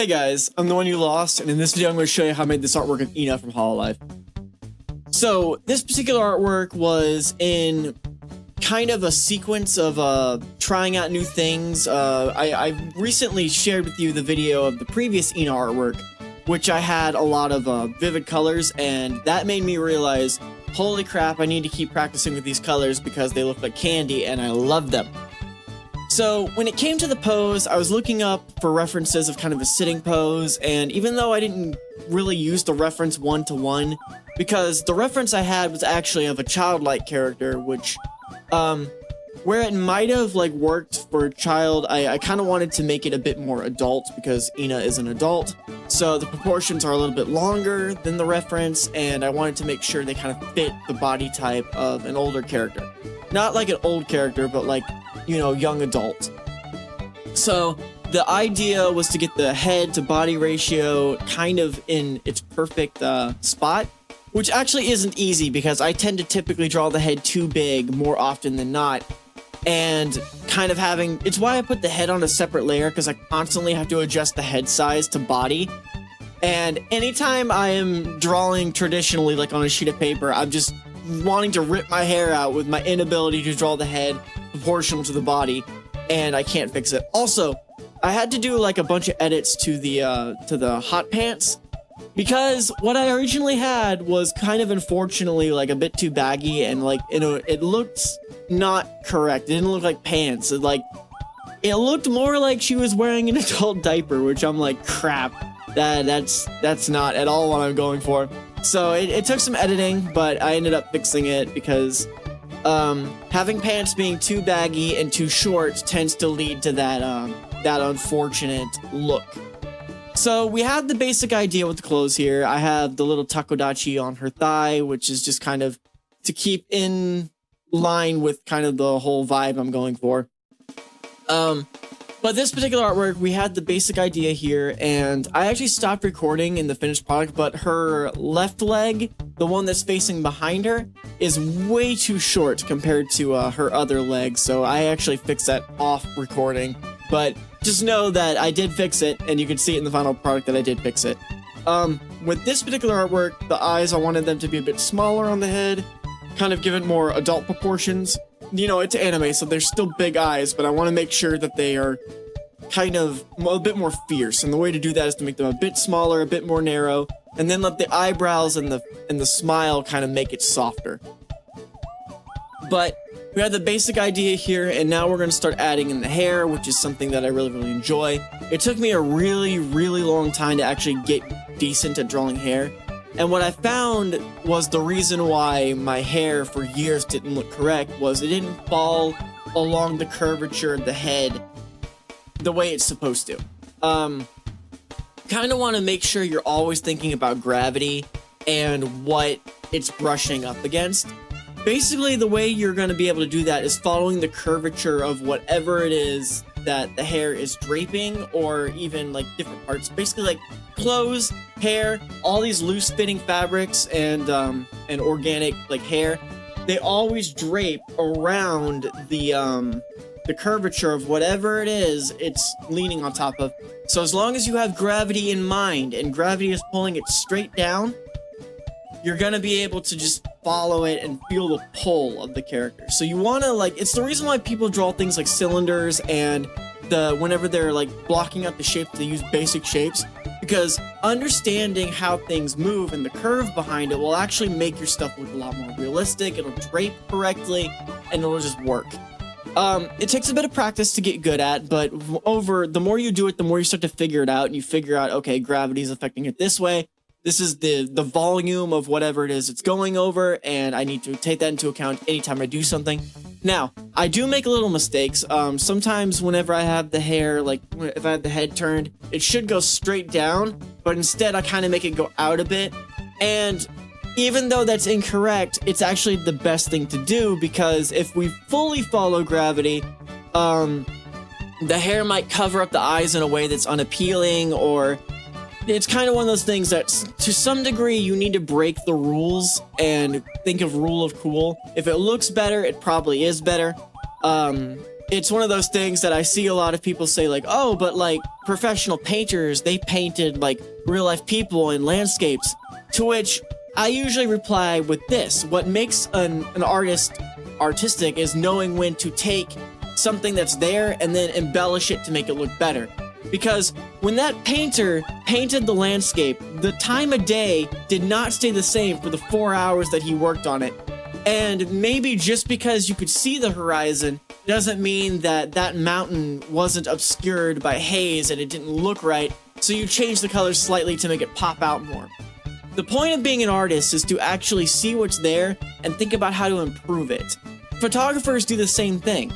Hey guys, I'm the one you lost, and in this video I'm going to show you how I made this artwork of Ina from Hololive. So, this particular artwork was in kind of a sequence of trying out new things. I recently shared with you the video of the previous Ina artwork, which I had a lot of vivid colors, and that made me realize, holy crap, I need to keep practicing with these colors because they look like candy and I love them. So when it came to the pose, I was looking up for references of kind of a sitting pose, and even though I didn't really use the reference one-to-one, because the reference I had was actually of a childlike character, which, where it might have, like, worked for a child, I kind of wanted to make it a bit more adult, because Ina is an adult, so the proportions are a little bit longer than the reference, and I wanted to make sure they kind of fit the body type of an older character. Not like an old character, but like, you know, young adult. So the idea was to get the head to body ratio kind of in its perfect spot, which actually isn't easy because I tend to typically draw the head too big more often than not, and kind of having, it's why I put the head on a separate layer, because I constantly have to adjust the head size to body. And anytime I am drawing traditionally, like on a sheet of paper, I'm just wanting to rip my hair out with my inability to draw the head proportional to the body, and I can't fix it. Also, I had to do like a bunch of edits to the hot pants, because what I originally had was kind of unfortunately like a bit too baggy, and like, you know, it looked not correct. It didn't look like pants. It looked more like she was wearing an adult diaper, which I'm like, crap, that's not at all what I'm going for. So it took some editing, but I ended up fixing it because having pants being too baggy and too short tends to lead to that unfortunate look. So we have the basic idea with the clothes here. I have the little takodachi on her thigh, which is just kind of to keep in line with kind of the whole vibe I'm going for. But this particular artwork, we had the basic idea here, and I actually stopped recording in the finished product, but her left leg, the one that's facing behind her, is way too short compared to her other leg, so I actually fixed that off recording. But just know that I did fix it, and you can see it in the final product that I did fix it. With this particular artwork, the eyes, I wanted them to be a bit smaller on the head, kind of give it more adult proportions. You know, it's anime, so they're still big eyes, but I want to make sure that they are kind of a bit more fierce, and the way to do that is to make them a bit smaller, a bit more narrow, and then let the eyebrows and the smile kind of make it softer. But we had the basic idea here, and now we're going to start adding in the hair, which is something that I really enjoy. It took me a really long time to actually get decent at drawing hair. And what I found was the reason why my hair for years didn't look correct was it didn't fall along the curvature of the head the way it's supposed to. Kind of want to make sure you're always thinking about gravity and what it's brushing up against. Basically, the way you're going to be able to do that is following the curvature of whatever it is that the hair is draping, or even like different parts. Basically, like clothes, hair, all these loose fitting fabrics and organic like hair, they always drape around the curvature of whatever it is it's leaning on top of. So as long as you have gravity in mind and gravity is pulling it straight down, you're gonna be able to just follow it and feel the pull of the character. So you wanna, like, it's the reason why people draw things like cylinders and whenever they're like blocking out the shapes, they use basic shapes, because understanding how things move and the curve behind it will actually make your stuff look a lot more realistic. It'll drape correctly and it'll just work. It takes a bit of practice to get good at, but the more you do it, the more you start to figure it out, and you figure out, okay, gravity is affecting it this way. This is the volume of whatever it is it's going over, and I need to take that into account anytime I do something. Now, I do make little mistakes. Sometimes whenever I have the hair, like if I have the head turned, it should go straight down, but instead I kind of make it go out a bit. And even though that's incorrect, it's actually the best thing to do, because if we fully follow gravity, the hair might cover up the eyes in a way that's unappealing, or it's kind of one of those things that, to some degree, you need to break the rules and think of rule of cool. If it looks better, it probably is better. it's one of those things that I see a lot of people say like, oh, but like professional painters, they painted like real life people and landscapes, to which I usually reply with this. What makes an artist artistic is knowing when to take something that's there and then embellish it to make it look better. Because when that painter painted the landscape, the time of day did not stay the same for the 4 hours that he worked on it. And maybe just because you could see the horizon doesn't mean that that mountain wasn't obscured by haze and it didn't look right, so you change the colors slightly to make it pop out more. The point of being an artist is to actually see what's there and think about how to improve it. Photographers do the same thing.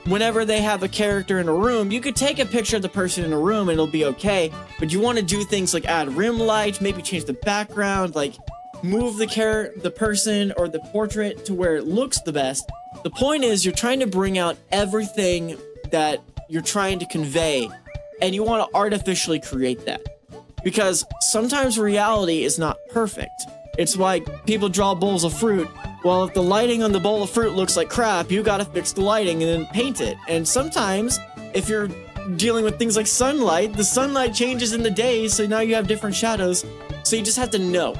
Whenever they have a character in a room, you could take a picture of the person in a room and it'll be okay, but you want to do things like add rim light, maybe change the background, like move the person or the portrait to where it looks the best. The point is you're trying to bring out everything that you're trying to convey, and you want to artificially create that. Because sometimes reality is not perfect. It's like people draw bowls of fruit. Well, if the lighting on the bowl of fruit looks like crap, you gotta fix the lighting and then paint it. And sometimes, if you're dealing with things like sunlight, the sunlight changes in the day, so now you have different shadows. So you just have to know.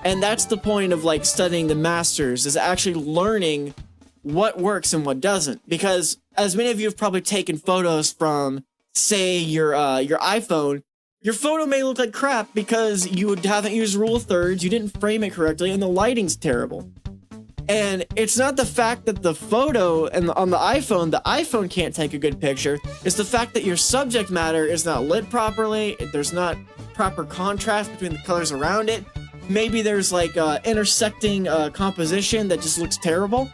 And that's the point of like studying the masters, is actually learning what works and what doesn't. Because as many of you have probably taken photos from, say, your iPhone, your photo may look like crap because you haven't used rule of thirds, you didn't frame it correctly, and the lighting's terrible. And it's not the fact that the photo and on the iPhone can't take a good picture. It's the fact that your subject matter is not lit properly. There's not proper contrast between the colors around it. Maybe there's like intersecting composition that just looks terrible.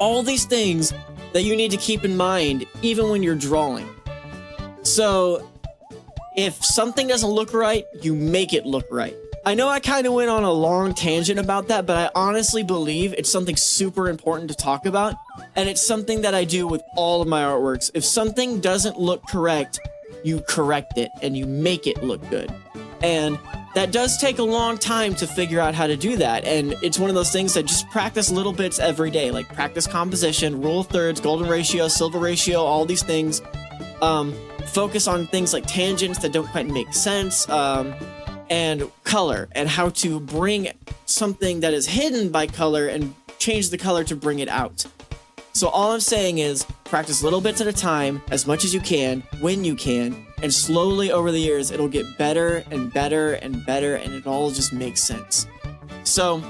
All these things that you need to keep in mind even when you're drawing. So if something doesn't look right, you make it look right. I know I kind of went on a long tangent about that, but I honestly believe it's something super important to talk about, and it's something that I do with all of my artworks. If something doesn't look correct, you correct it and you make it look good. And that does take a long time to figure out how to do that, and it's one of those things that just practice little bits every day, like practice composition, rule of thirds, golden ratio, silver ratio, all these things. Focus on things like tangents that don't quite make sense, and color, and how to bring something that is hidden by color and change the color to bring it out. So all I'm saying is practice little bits at a time, as much as you can, when you can, and slowly over the years it'll get better and better and better, and it all just makes sense. So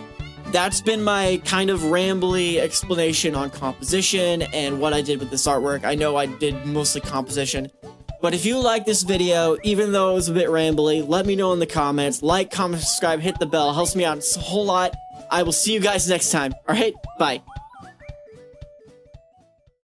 that's been my kind of rambly explanation on composition and what I did with this artwork. I know I did mostly composition, but if you like this video, even though it was a bit rambly, let me know in the comments. Like, comment, subscribe, hit the bell. Helps me out a whole lot. I will see you guys next time. All right, bye.